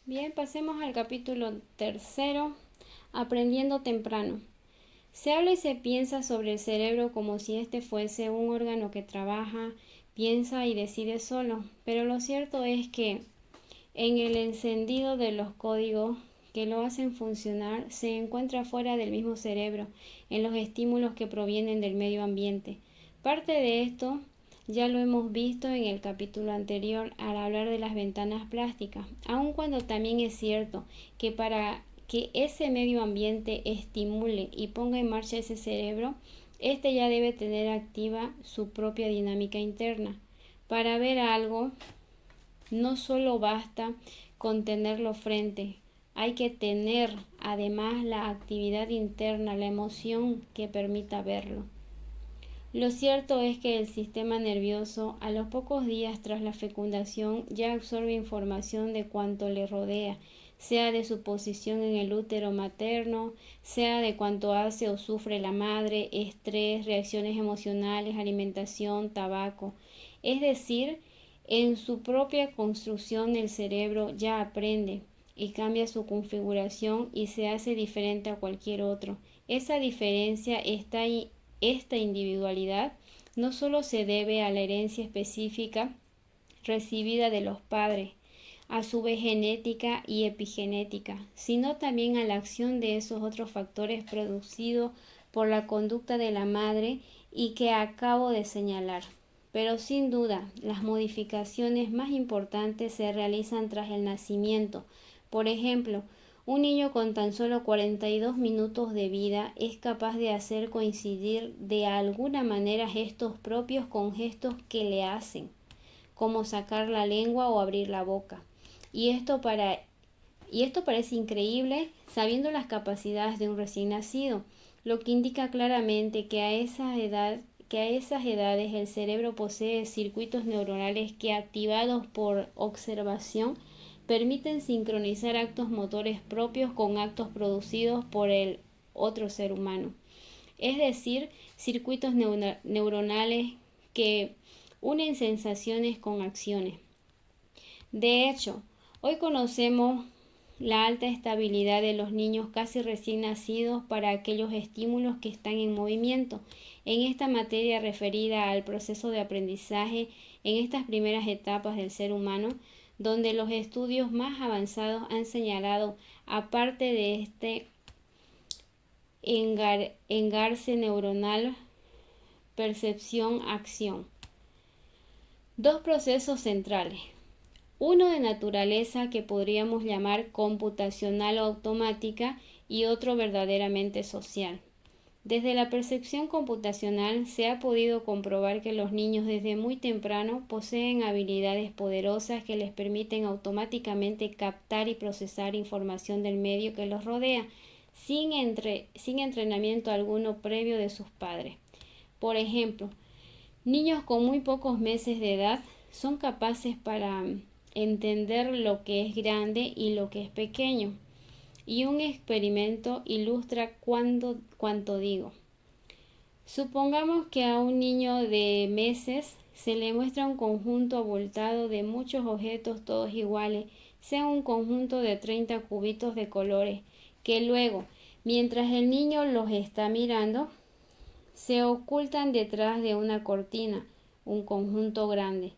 Bien, pasemos al capítulo tercero, aprendiendo temprano. Se habla y se piensa sobre el cerebro como si este fuese un órgano que trabaja, piensa y decide solo, pero lo cierto es que en el encendido de los códigos que lo hacen funcionar se encuentra fuera del mismo cerebro, en los estímulos que provienen del medio ambiente. Parte de esto ya lo hemos visto en el capítulo anterior al hablar de las ventanas plásticas, aun cuando también es cierto que para que ese medio ambiente estimule y ponga en marcha ese cerebro, este ya debe tener activa su propia dinámica interna. Para ver algo, no solo basta con tenerlo frente, hay que tener además la actividad interna, la emoción que permita verlo. Lo cierto es que el sistema nervioso, a los pocos días tras la fecundación, ya absorbe información de cuanto le rodea, sea de su posición en el útero materno, sea de cuánto hace o sufre la madre, estrés, reacciones emocionales, alimentación, tabaco. Es decir, en su propia construcción el cerebro ya aprende y cambia su configuración y se hace diferente a cualquier otro. Esa diferencia esta individualidad no solo se debe a la herencia específica recibida de los padres, a su vez genética y epigenética, sino también a la acción de esos otros factores producidos por la conducta de la madre y que acabo de señalar. Pero sin duda, las modificaciones más importantes se realizan tras el nacimiento. Por ejemplo, un niño con tan solo 42 minutos de vida es capaz de hacer coincidir de alguna manera gestos propios con gestos que le hacen, como sacar la lengua o abrir la boca. Y esto parece increíble sabiendo las capacidades de un recién nacido, lo que indica claramente que a esas edades el cerebro posee circuitos neuronales que, activados por observación, permiten sincronizar actos motores propios con actos producidos por el otro ser humano. Es decir, circuitos neuronales que unen sensaciones con acciones. De hecho, hoy conocemos la alta estabilidad de los niños casi recién nacidos para aquellos estímulos que están en movimiento. En esta materia referida al proceso de aprendizaje en estas primeras etapas del ser humano, donde los estudios más avanzados han señalado, aparte de este engarce neuronal, percepción-acción, dos procesos centrales. Uno de naturaleza que podríamos llamar computacional o automática y otro verdaderamente social. Desde la percepción computacional se ha podido comprobar que los niños desde muy temprano poseen habilidades poderosas que les permiten automáticamente captar y procesar información del medio que los rodea, sin entrenamiento alguno previo de sus padres. Por ejemplo, niños con muy pocos meses de edad son capaces para entender lo que es grande y lo que es pequeño. Y un experimento ilustra cuanto digo. Supongamos que a un niño de meses se le muestra un conjunto abultado de muchos objetos todos iguales, sea un conjunto de 30 cubitos de colores, que luego, mientras el niño los está mirando, se ocultan detrás de una cortina, un conjunto grande.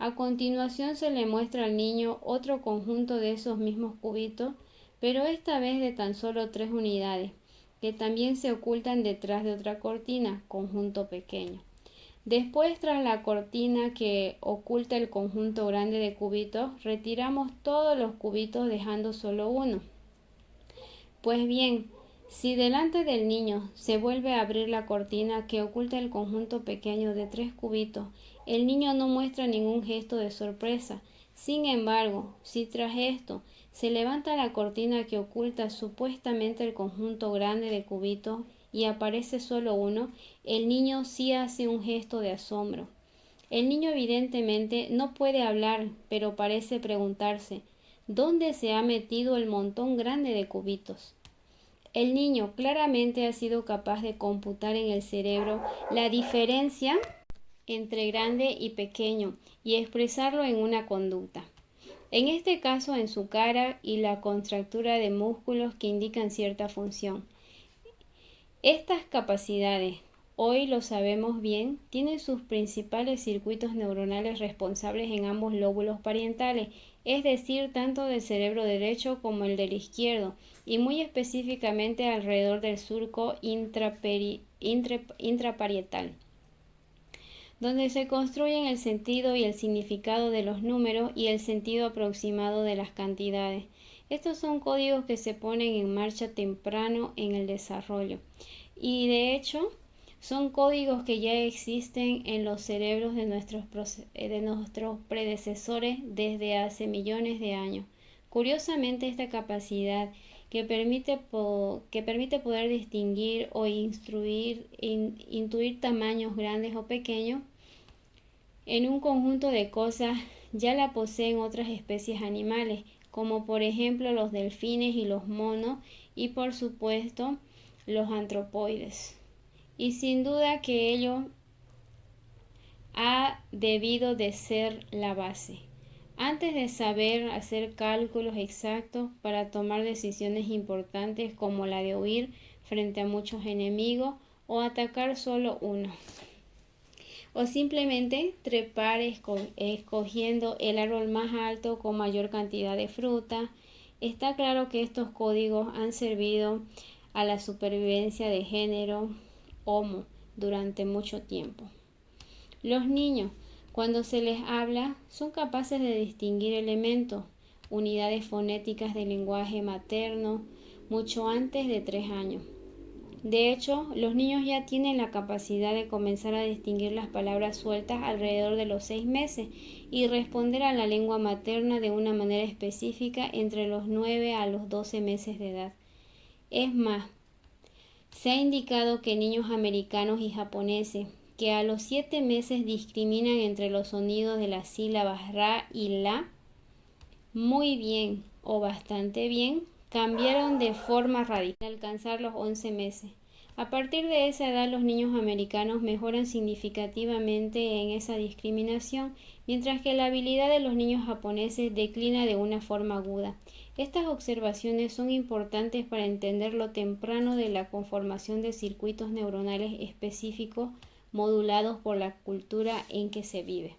A continuación se le muestra al niño otro conjunto de esos mismos cubitos, pero esta vez de tan solo 3 unidades, que también se ocultan detrás de otra cortina, conjunto pequeño. Después, tras la cortina que oculta el conjunto grande de cubitos, retiramos todos los cubitos dejando solo uno. Pues bien, si delante del niño se vuelve a abrir la cortina que oculta el conjunto pequeño de 3 cubitos, el niño no muestra ningún gesto de sorpresa. Sin embargo, si tras esto se levanta la cortina que oculta supuestamente el conjunto grande de cubitos y aparece solo uno, el niño sí hace un gesto de asombro. El niño evidentemente no puede hablar, pero parece preguntarse, ¿dónde se ha metido el montón grande de cubitos? El niño claramente ha sido capaz de computar en el cerebro la diferencia entre grande y pequeño y expresarlo en una conducta. en este caso en su cara y la contractura de músculos que indican cierta función. Estas capacidades, hoy lo sabemos bien, tienen sus principales circuitos neuronales responsables en ambos lóbulos parietales, es decir, tanto del cerebro derecho como el del izquierdo, y muy específicamente alrededor del surco intraparietal, donde se construyen el sentido y el significado de los números y el sentido aproximado de las cantidades. Estos son códigos que se ponen en marcha temprano en el desarrollo y de hecho son códigos que ya existen en los cerebros de nuestros predecesores desde hace millones de años. Curiosamente, esta capacidad que permite poder distinguir o intuir tamaños grandes o pequeños en un conjunto de cosas ya la poseen otras especies animales, como por ejemplo los delfines y los monos, y por supuesto los antropoides. Y sin duda que ello ha debido de ser la base. Antes de saber hacer cálculos exactos para tomar decisiones importantes como la de huir frente a muchos enemigos o atacar solo uno, o simplemente trepar escogiendo el árbol más alto con mayor cantidad de fruta, está claro que estos códigos han servido a la supervivencia de género Homo durante mucho tiempo. Los niños, cuando se les habla, son capaces de distinguir elementos, unidades fonéticas del lenguaje materno, mucho antes de 3 años. De hecho, los niños ya tienen la capacidad de comenzar a distinguir las palabras sueltas alrededor de los 6 meses y responder a la lengua materna de una manera específica entre los 9 a los 12 meses de edad. Es más, se ha indicado que niños americanos y japoneses que a los 7 meses discriminan entre los sonidos de las sílabas ra y la muy bien o bastante bien, cambiaron de forma radical al alcanzar los 11 meses. A partir de esa edad, los niños americanos mejoran significativamente en esa discriminación, mientras que la habilidad de los niños japoneses declina de una forma aguda. Estas observaciones son importantes para entender lo temprano de la conformación de circuitos neuronales específicos modulados por la cultura en que se vive.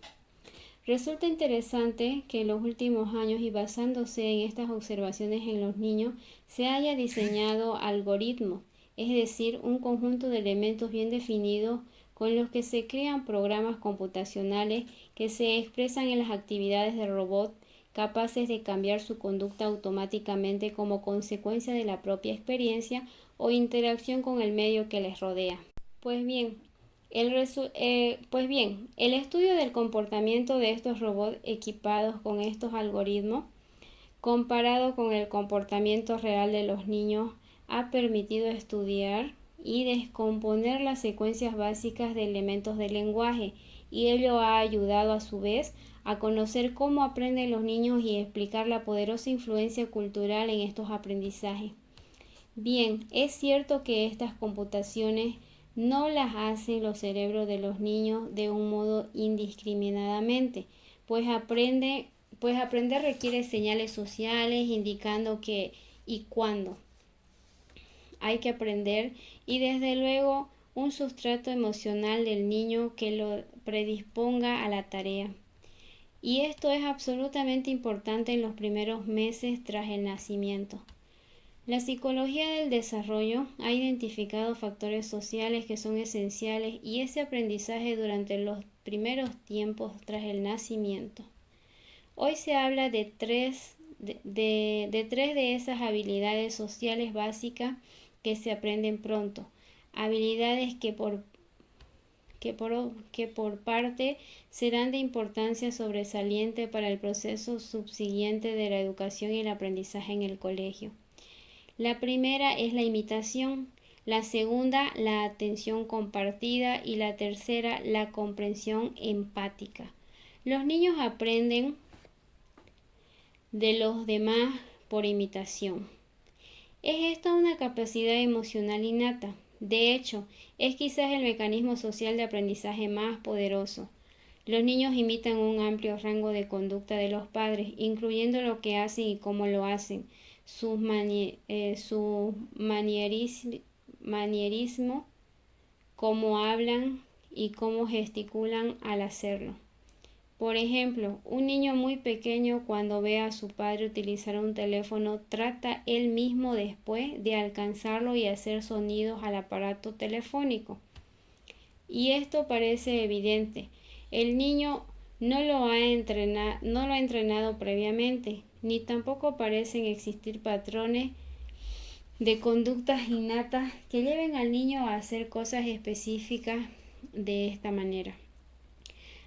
Resulta interesante que en los últimos años y basándose en estas observaciones en los niños se haya diseñado algoritmos, es decir, un conjunto de elementos bien definidos con los que se crean programas computacionales que se expresan en las actividades del robot, capaces de cambiar su conducta automáticamente como consecuencia de la propia experiencia o interacción con el medio que les rodea. Pues bien, el estudio del comportamiento de estos robots equipados con estos algoritmos, comparado con el comportamiento real de los niños, ha permitido estudiar y descomponer las secuencias básicas de elementos del lenguaje, y ello ha ayudado a su vez a conocer cómo aprenden los niños y explicar la poderosa influencia cultural en estos aprendizajes. Bien, es cierto que estas computaciones no las hacen los cerebros de los niños de un modo indiscriminadamente, pues aprender requiere señales sociales indicando qué y cuándo hay que aprender, y desde luego un sustrato emocional del niño que lo predisponga a la tarea. Y esto es absolutamente importante en los primeros meses tras el nacimiento. La psicología del desarrollo ha identificado factores sociales que son esenciales y ese aprendizaje durante los primeros tiempos tras el nacimiento. Hoy se habla de tres de esas habilidades sociales básicas que se aprenden pronto, habilidades que por parte serán de importancia sobresaliente para el proceso subsiguiente de la educación y el aprendizaje en el colegio. La primera es la imitación, la segunda la atención compartida y la tercera la comprensión empática. Los niños aprenden de los demás por imitación. ¿Es esta una capacidad emocional innata? De hecho, es quizás el mecanismo social de aprendizaje más poderoso. Los niños imitan un amplio rango de conducta de los padres, incluyendo lo que hacen y cómo lo hacen, su manierismo, cómo hablan y cómo gesticulan al hacerlo. Por ejemplo, un niño muy pequeño cuando ve a su padre utilizar un teléfono trata él mismo después de alcanzarlo y hacer sonidos al aparato telefónico. Y esto parece evidente. El niño no lo ha entrenado previamente, ni tampoco parecen existir patrones de conductas innatas que lleven al niño a hacer cosas específicas de esta manera.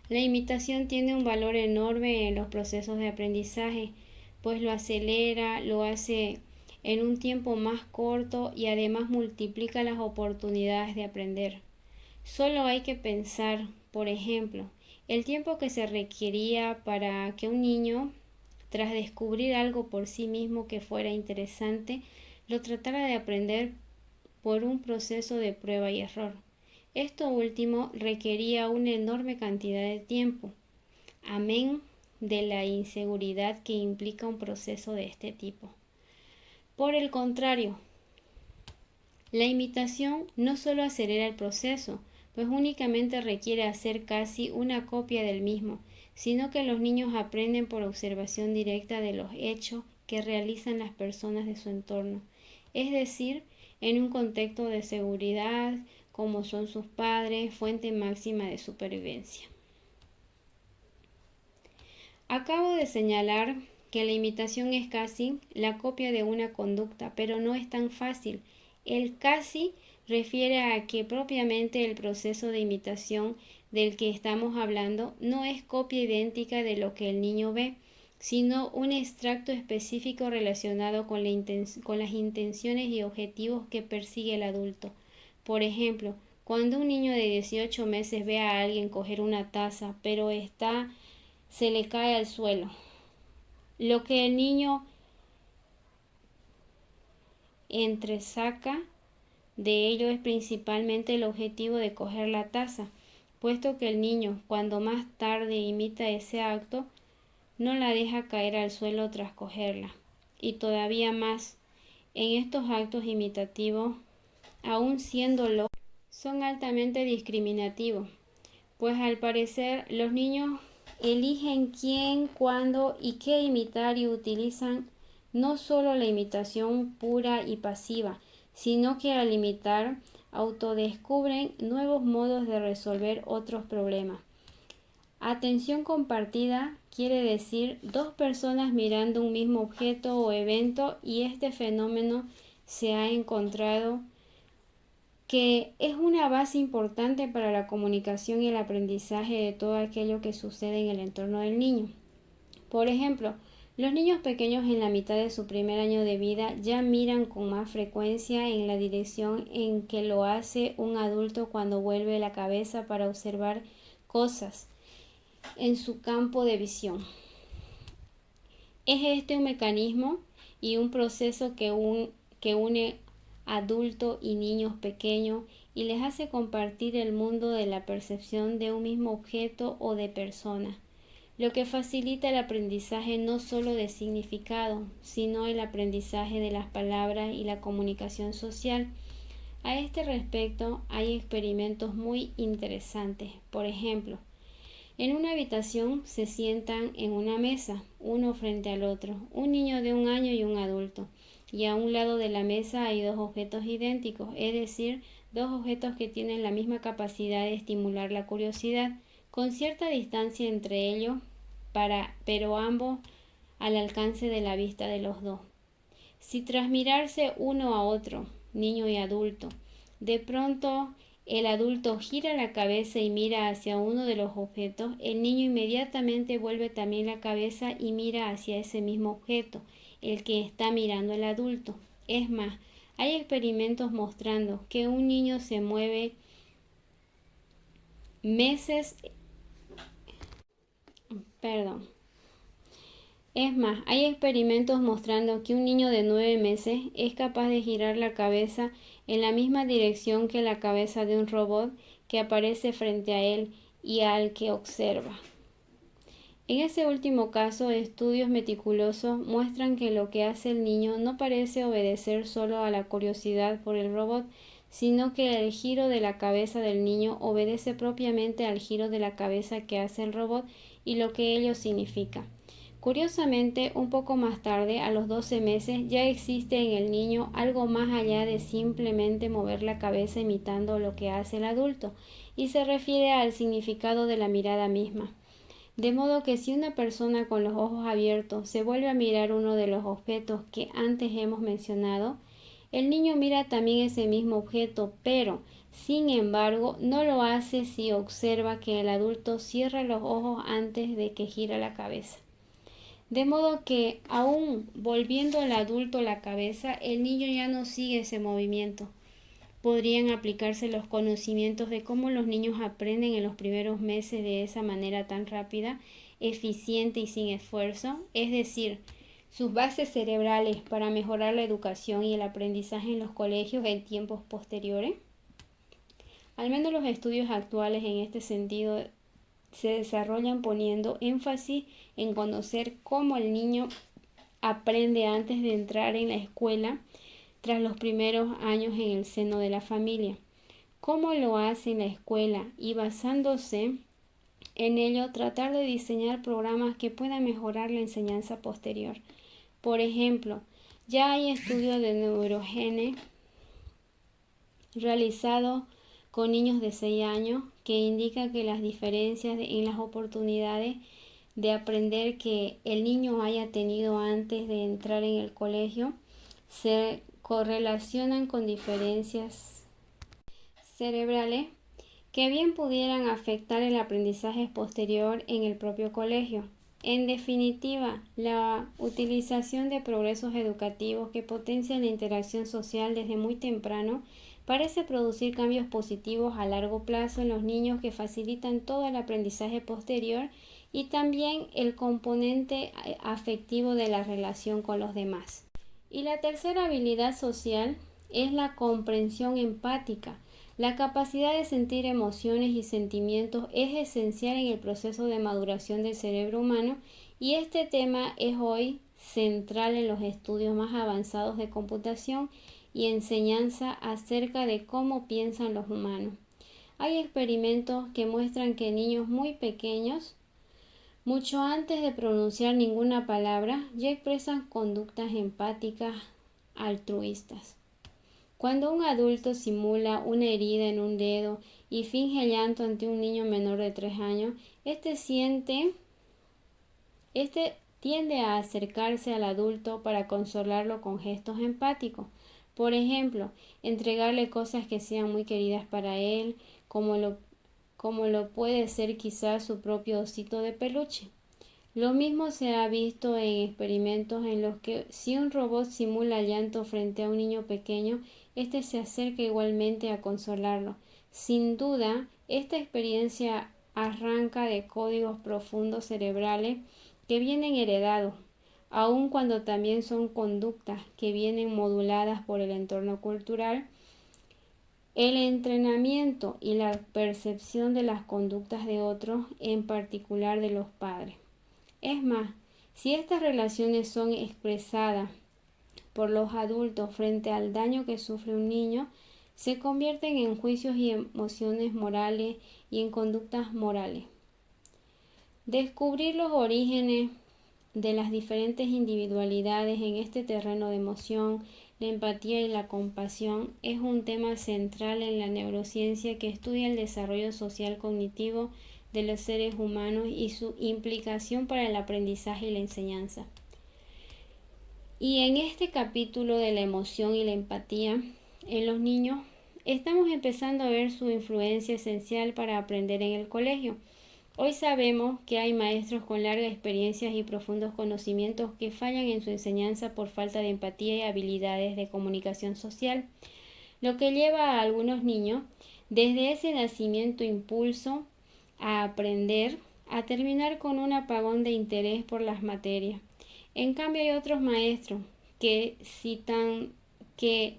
La imitación tiene un valor enorme en los procesos de aprendizaje, pues lo acelera, lo hace en un tiempo más corto y además multiplica las oportunidades de aprender. Solo hay que pensar, por ejemplo, el tiempo que se requería para que un niño, tras descubrir algo por sí mismo que fuera interesante, lo tratara de aprender por un proceso de prueba y error. Esto último requería una enorme cantidad de tiempo, amén de la inseguridad que implica un proceso de este tipo. Por el contrario, la imitación no solo acelera el proceso, pues únicamente requiere hacer casi una copia del mismo, sino que los niños aprenden por observación directa de los hechos que realizan las personas de su entorno, es decir, en un contexto de seguridad, como son sus padres, fuente máxima de supervivencia. Acabo de señalar que la imitación es casi la copia de una conducta, pero no es tan fácil. El casi refiere a que propiamente el proceso de imitación del que estamos hablando no es copia idéntica de lo que el niño ve, sino un extracto específico relacionado con las intenciones y objetivos que persigue el adulto. Por ejemplo, cuando un niño de 18 meses ve a alguien coger una taza, pero se le cae al suelo, lo que el niño entresaca de ello es principalmente el objetivo de coger la taza, puesto que el niño, cuando más tarde imita ese acto, no la deja caer al suelo tras cogerla. Y todavía más, en estos actos imitativos, aun siéndolo, son altamente discriminativos, pues al parecer los niños eligen quién, cuándo y qué imitar y utilizan no solo la imitación pura y pasiva, sino que al imitar autodescubren nuevos modos de resolver otros problemas. Atención compartida quiere decir dos personas mirando un mismo objeto o evento, y este fenómeno se ha encontrado que es una base importante para la comunicación y el aprendizaje de todo aquello que sucede en el entorno del niño. Por ejemplo, los niños pequeños en la mitad de su primer año de vida ya miran con más frecuencia en la dirección en que lo hace un adulto cuando vuelve la cabeza para observar cosas en su campo de visión. Es este un mecanismo y un proceso que une adultos y niños pequeños y les hace compartir el mundo de la percepción de un mismo objeto o de persona, lo que facilita el aprendizaje no solo de significado, sino el aprendizaje de las palabras y la comunicación social. A este respecto hay experimentos muy interesantes. Por ejemplo, en una habitación se sientan en una mesa, uno frente al otro, un niño de 1 año y un adulto, y a un lado de la mesa hay dos objetos idénticos, es decir, dos objetos que tienen la misma capacidad de estimular la curiosidad, con cierta distancia entre ellos, pero ambos al alcance de la vista de los dos. Si tras mirarse uno a otro, niño y adulto, de pronto el adulto gira la cabeza y mira hacia uno de los objetos, el niño inmediatamente vuelve también la cabeza y mira hacia ese mismo objeto, el que está mirando el adulto. Es más, hay experimentos mostrando que un niño se mueve hay experimentos mostrando que un niño de 9 meses es capaz de girar la cabeza en la misma dirección que la cabeza de un robot que aparece frente a él, y al que observa. En ese último caso, estudios meticulosos muestran que lo que hace el niño no parece obedecer solo a la curiosidad por el robot, sino que el giro de la cabeza del niño obedece propiamente al giro de la cabeza que hace el robot y lo que ello significa. Curiosamente, un poco más tarde, a los 12 meses, ya existe en el niño algo más allá de simplemente mover la cabeza imitando lo que hace el adulto, y se refiere al significado de la mirada misma. De modo que si una persona con los ojos abiertos se vuelve a mirar uno de los objetos que antes hemos mencionado, el niño mira también ese mismo objeto, pero, sin embargo, no lo hace si observa que el adulto cierra los ojos antes de que gira la cabeza. De modo que, aún volviendo el adulto la cabeza, el niño ya no sigue ese movimiento. Podrían aplicarse los conocimientos de cómo los niños aprenden en los primeros meses de esa manera tan rápida, eficiente y sin esfuerzo, es decir, sus bases cerebrales para mejorar la educación y el aprendizaje en los colegios en tiempos posteriores. Al menos los estudios actuales en este sentido se desarrollan poniendo énfasis en conocer cómo el niño aprende antes de entrar en la escuela tras los primeros años en el seno de la familia, cómo lo hace en la escuela y basándose en ello tratar de diseñar programas que puedan mejorar la enseñanza posterior. Por ejemplo, ya hay estudios de neurogene realizados con niños de 6 años que indican que las diferencias en las oportunidades de aprender que el niño haya tenido antes de entrar en el colegio se correlacionan con diferencias cerebrales que bien pudieran afectar el aprendizaje posterior en el propio colegio. En definitiva, la utilización de progresos educativos que potencian la interacción social desde muy temprano parece producir cambios positivos a largo plazo en los niños que facilitan todo el aprendizaje posterior y también el componente afectivo de la relación con los demás. Y la tercera habilidad social es la comprensión empática. La capacidad de sentir emociones y sentimientos es esencial en el proceso de maduración del cerebro humano y este tema es hoy central en los estudios más avanzados de computación y enseñanza acerca de cómo piensan los humanos. Hay experimentos que muestran que niños muy pequeños, mucho antes de pronunciar ninguna palabra, ya expresan conductas empáticas altruistas. Cuando un adulto simula una herida en un dedo y finge llanto ante un niño menor de 3 años, este tiende a acercarse al adulto para consolarlo con gestos empáticos. Por ejemplo, entregarle cosas que sean muy queridas para él, como lo puede ser quizás su propio osito de peluche. Lo mismo se ha visto en experimentos en los que si un robot simula llanto frente a un niño pequeño, éste se acerca igualmente a consolarlo. Sin duda, esta experiencia arranca de códigos profundos cerebrales que vienen heredados, aun cuando también son conductas que vienen moduladas por el entorno cultural. El entrenamiento y la percepción de las conductas de otros, en particular de los padres. Es más, si estas relaciones son expresadas por los adultos frente al daño que sufre un niño, se convierten en juicios y emociones morales y en conductas morales. Descubrir los orígenes de las diferentes individualidades en este terreno de emoción, la empatía y la compasión es un tema central en la neurociencia que estudia el desarrollo social cognitivo de los seres humanos y su implicación para el aprendizaje y la enseñanza. Y en este capítulo de la emoción y la empatía en los niños, estamos empezando a ver su influencia esencial para aprender en el colegio. Hoy sabemos que hay maestros con largas experiencias y profundos conocimientos que fallan en su enseñanza por falta de empatía y habilidades de comunicación social, lo que lleva a algunos niños, desde ese nacimiento impulso a aprender, a terminar con un apagón de interés por las materias. En cambio hay otros maestros que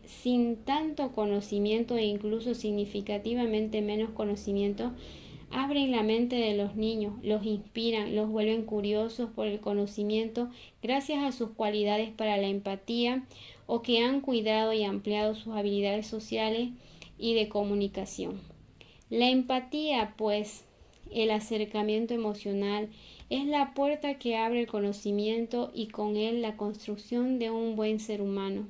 sin tanto conocimiento e incluso significativamente menos conocimiento, abren la mente de los niños, los inspiran, los vuelven curiosos por el conocimiento gracias a sus cualidades para la empatía o que han cuidado y ampliado sus habilidades sociales y de comunicación. La empatía, pues, el acercamiento emocional, es la puerta que abre el conocimiento y con él la construcción de un buen ser humano.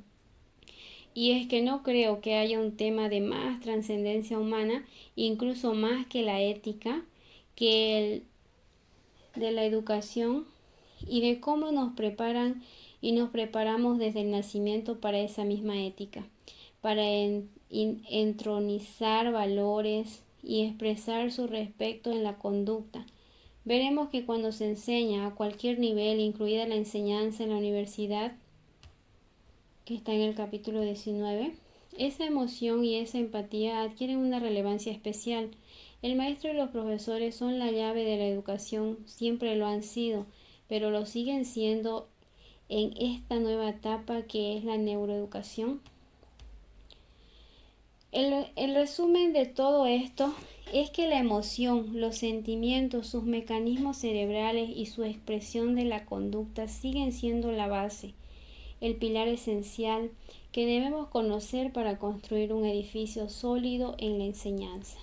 Y es que no creo que haya un tema de más trascendencia humana, incluso más que la ética, que el de la educación y de cómo nos preparan y nos preparamos desde el nacimiento para esa misma ética, para entronizar valores y expresar su respeto en la conducta. Veremos que cuando se enseña a cualquier nivel, incluida la enseñanza en la universidad, que está en el capítulo 19, esa emoción y esa empatía adquieren una relevancia especial. El maestro y los profesores son la llave de la educación, siempre lo han sido, pero lo siguen siendo en esta nueva etapa que es la neuroeducación. El resumen de todo esto es que la emoción, los sentimientos, sus mecanismos cerebrales y su expresión de la conducta siguen siendo la base, el pilar esencial que debemos conocer para construir un edificio sólido en la enseñanza.